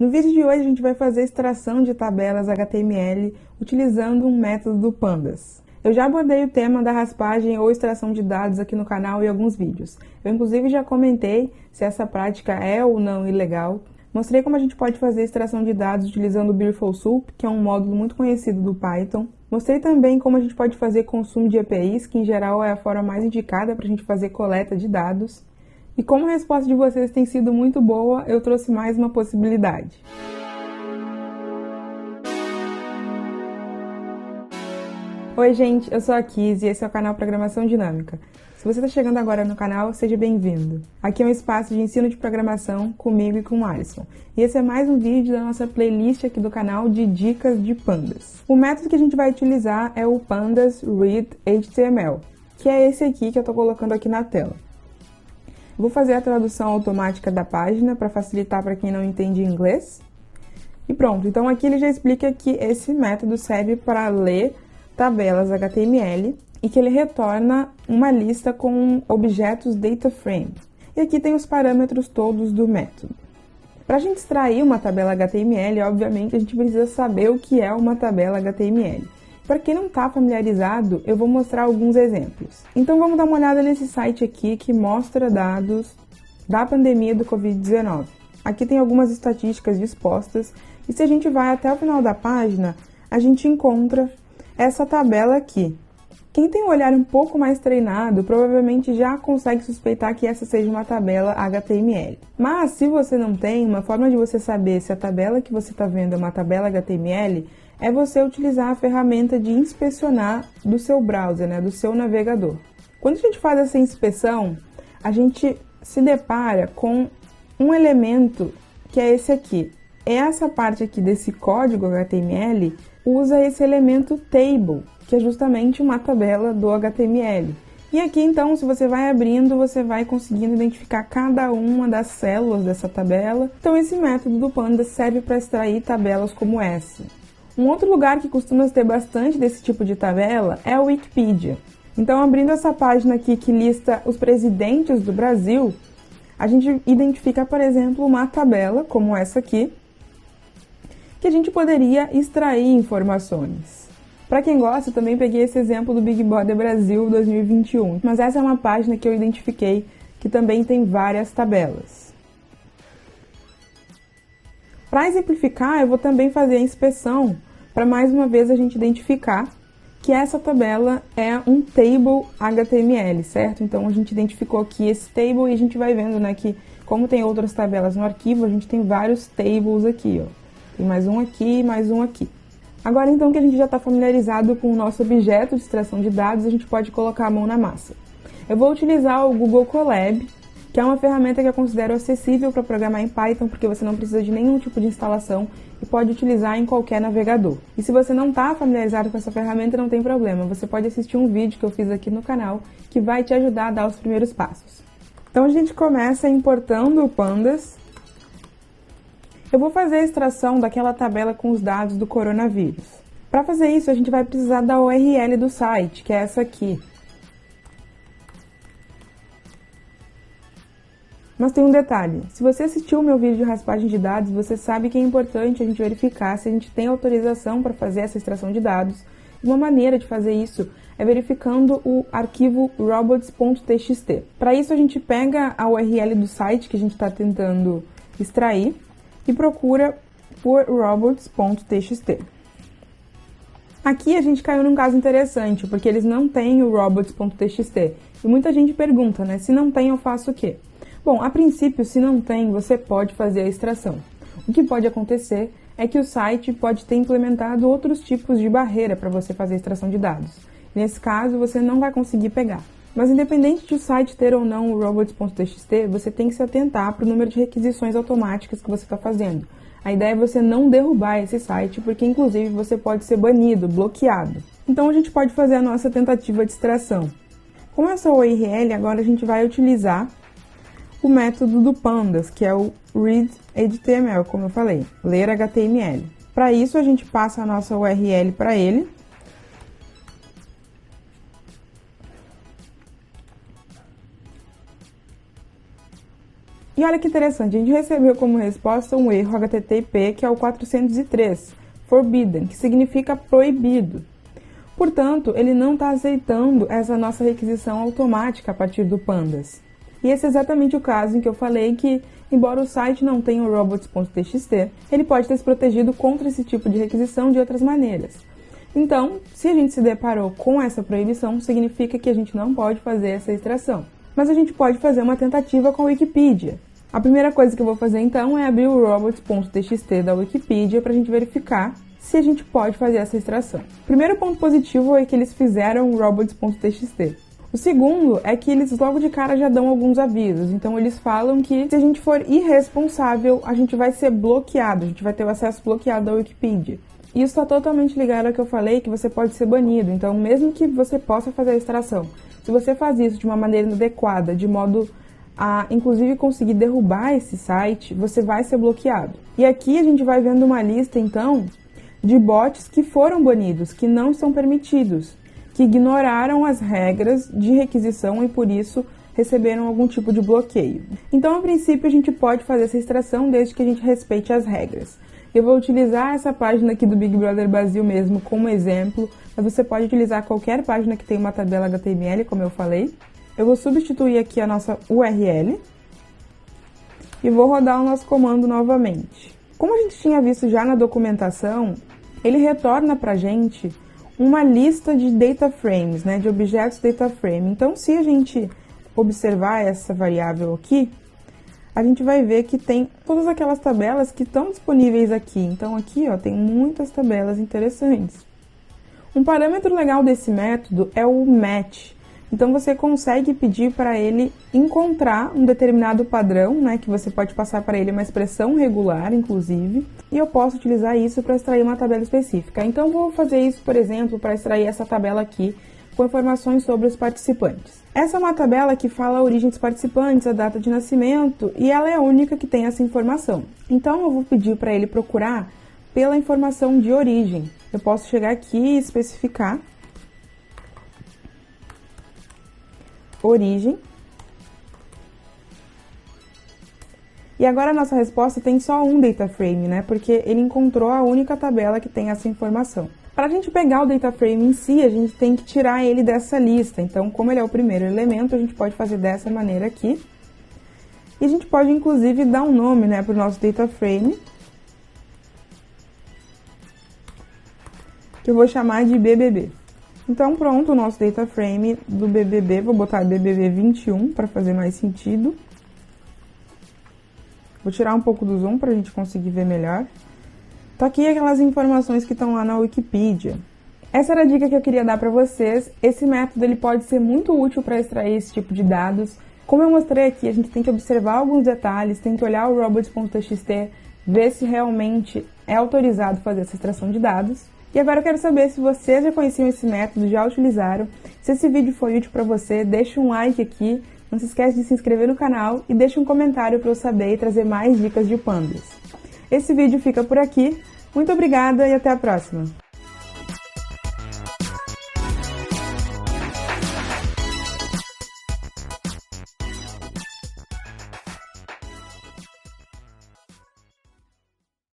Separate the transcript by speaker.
Speaker 1: No vídeo de hoje a gente vai fazer extração de tabelas HTML utilizando um método do Pandas. Eu já abordei o tema da raspagem ou extração de dados aqui no canal em alguns vídeos. Eu inclusive já comentei se essa prática é ou não ilegal. Mostrei como a gente pode fazer extração de dados utilizando o Beautiful Soup, que é um módulo muito conhecido do Python. Mostrei também como a gente pode fazer consumo de APIs, que em geral é a forma mais indicada para a gente fazer coleta de dados. E como a resposta de vocês tem sido muito boa, eu trouxe mais uma possibilidade. Oi gente, eu sou a Kizzy e esse é o canal Programação Dinâmica. Se você está chegando agora no canal, seja bem-vindo. Aqui é um espaço de ensino de programação comigo e com o Alisson. E esse é mais um vídeo da nossa playlist aqui do canal de dicas de Pandas. O método que a gente vai utilizar é o Pandas Read HTML, que é esse aqui que eu estou colocando aqui na tela. Vou fazer a tradução automática da página para facilitar para quem não entende inglês. E pronto, então aqui ele já explica que esse método serve para ler tabelas HTML e que ele retorna uma lista com objetos DataFrame. E aqui tem os parâmetros todos do método. Para a gente extrair uma tabela HTML, obviamente a gente precisa saber o que é uma tabela HTML. Para quem não está familiarizado, eu vou mostrar alguns exemplos. Então vamos dar uma olhada nesse site aqui que mostra dados da pandemia do Covid-19. Aqui tem algumas estatísticas dispostas e se a gente vai até o final da página, a gente encontra essa tabela aqui. Quem tem um olhar um pouco mais treinado provavelmente já consegue suspeitar que essa seja uma tabela HTML. Mas se você não tem, uma forma de você saber se a tabela que você está vendo é uma tabela HTML é você utilizar a ferramenta de inspecionar do seu browser, do seu navegador. Quando a gente faz essa inspeção, a gente se depara com um elemento que é esse aqui. Essa parte aqui desse código HTML usa esse elemento table, que é justamente uma tabela do HTML. E aqui então, se você vai abrindo, você vai conseguindo identificar cada uma das células dessa tabela. Então esse método do Pandas serve para extrair tabelas como essa. Um outro lugar que costuma ter bastante desse tipo de tabela é a Wikipedia. Então, abrindo essa página aqui que lista os presidentes do Brasil, a gente identifica, por exemplo, uma tabela como essa aqui, que a gente poderia extrair informações. Para quem gosta, eu também peguei esse exemplo do Big Brother Brasil 2021, mas essa é uma página que eu identifiquei que também tem várias tabelas. Para exemplificar, eu vou também fazer a inspeção para mais uma vez a gente identificar que essa tabela é um table HTML, certo? Então a gente identificou aqui esse table e a gente vai vendo, que como tem outras tabelas no arquivo, a gente tem vários tables aqui, ó. Tem mais um aqui e mais um aqui. Agora então que a gente já está familiarizado com o nosso objeto de extração de dados, a gente pode colocar a mão na massa. Eu vou utilizar o Google Colab, que é uma ferramenta que eu considero acessível para programar em Python, porque você não precisa de nenhum tipo de instalação e pode utilizar em qualquer navegador. E se você não está familiarizado com essa ferramenta, não tem problema, você pode assistir um vídeo que eu fiz aqui no canal que vai te ajudar a dar os primeiros passos. Então a gente começa importando o Pandas. Eu vou fazer a extração daquela tabela com os dados do coronavírus. Para fazer isso, a gente vai precisar da URL do site, que é essa aqui. Mas tem um detalhe, se você assistiu o meu vídeo de raspagem de dados, você sabe que é importante a gente verificar se a gente tem autorização para fazer essa extração de dados. Uma maneira de fazer isso é verificando o arquivo robots.txt. Para isso a gente pega a URL do site que a gente está tentando extrair e procura por robots.txt. Aqui a gente caiu num caso interessante, porque eles não têm o robots.txt. E muita gente pergunta, se não tem eu faço o quê? Bom, a princípio, se não tem, você pode fazer a extração. O que pode acontecer é que o site pode ter implementado outros tipos de barreira para você fazer a extração de dados. Nesse caso, você não vai conseguir pegar. Mas independente de o site ter ou não o robots.txt, você tem que se atentar para o número de requisições automáticas que você está fazendo. A ideia é você não derrubar esse site, porque inclusive você pode ser banido, bloqueado. Então a gente pode fazer a nossa tentativa de extração. Com essa URL, agora a gente vai utilizar o método do Pandas, que é o Read HTML, como eu falei, ler HTML. Para isso, a gente passa a nossa URL para ele. E olha que interessante, a gente recebeu como resposta um erro HTTP que é o 403, forbidden, que significa proibido. Portanto, ele não está aceitando essa nossa requisição automática a partir do pandas. E esse é exatamente o caso em que eu falei que, embora o site não tenha o robots.txt, ele pode ter se protegido contra esse tipo de requisição de outras maneiras. Então, se a gente se deparou com essa proibição, significa que a gente não pode fazer essa extração. Mas a gente pode fazer uma tentativa com a Wikipedia. A primeira coisa que eu vou fazer então é abrir o robots.txt da Wikipedia para a gente verificar se a gente pode fazer essa extração. O primeiro ponto positivo é que eles fizeram o robots.txt. O segundo é que eles logo de cara já dão alguns avisos. Então eles falam que se a gente for irresponsável, a gente vai ser bloqueado, a gente vai ter o acesso bloqueado à Wikipedia. E isso está totalmente ligado ao que eu falei, que você pode ser banido. Então mesmo que você possa fazer a extração, se você faz isso de uma maneira inadequada, de modo a inclusive conseguir derrubar esse site, você vai ser bloqueado. E aqui a gente vai vendo uma lista então de bots que foram banidos, que não são permitidos, que ignoraram as regras de requisição e por isso receberam algum tipo de bloqueio. Então, a princípio, a gente pode fazer essa extração desde que a gente respeite as regras. Eu vou utilizar essa página aqui do Big Brother Brasil mesmo como exemplo, mas você pode utilizar qualquer página que tenha uma tabela HTML, como eu falei. Eu vou substituir aqui a nossa URL e vou rodar o nosso comando novamente. Como a gente tinha visto já na documentação, ele retorna para a gente uma lista de data frames, né, de objetos data frame. Então, se a gente observar essa variável aqui, a gente vai ver que tem todas aquelas tabelas que estão disponíveis aqui. Então, aqui ó, tem muitas tabelas interessantes. Um parâmetro legal desse método é o match. Então, você consegue pedir para ele encontrar um determinado padrão, né, que você pode passar para ele uma expressão regular, inclusive, e eu posso utilizar isso para extrair uma tabela específica. Então, vou fazer isso, por exemplo, para extrair essa tabela aqui com informações sobre os participantes. Essa é uma tabela que fala a origem dos participantes, a data de nascimento, e ela é a única que tem essa informação. Então, eu vou pedir para ele procurar pela informação de origem. Eu posso chegar aqui e especificar origem. E agora a nossa resposta tem só um data frame, né? Porque ele encontrou a única tabela que tem essa informação. Para a gente pegar o data frame em si, a gente tem que tirar ele dessa lista. Então, como ele é o primeiro elemento, a gente pode fazer dessa maneira aqui. E a gente pode, inclusive, dar um nome, né, para o nosso data frame, que eu vou chamar de BBB. Então, pronto, o nosso data frame do BBB, vou botar BBB 21 para fazer mais sentido. Vou tirar um pouco do zoom para a gente conseguir ver melhor. Tá aqui aquelas informações que estão lá na Wikipedia. Essa era a dica que eu queria dar para vocês. Esse método ele pode ser muito útil para extrair esse tipo de dados. Como eu mostrei aqui, a gente tem que observar alguns detalhes, tem que olhar o robots.txt, ver se realmente é autorizado fazer essa extração de dados. E agora eu quero saber se vocês já conheciam esse método, já utilizaram. Se esse vídeo foi útil para você, deixa um like aqui, não se esquece de se inscrever no canal e deixa um comentário para eu saber e trazer mais dicas de pandas. Esse vídeo fica por aqui, muito obrigada e até a próxima!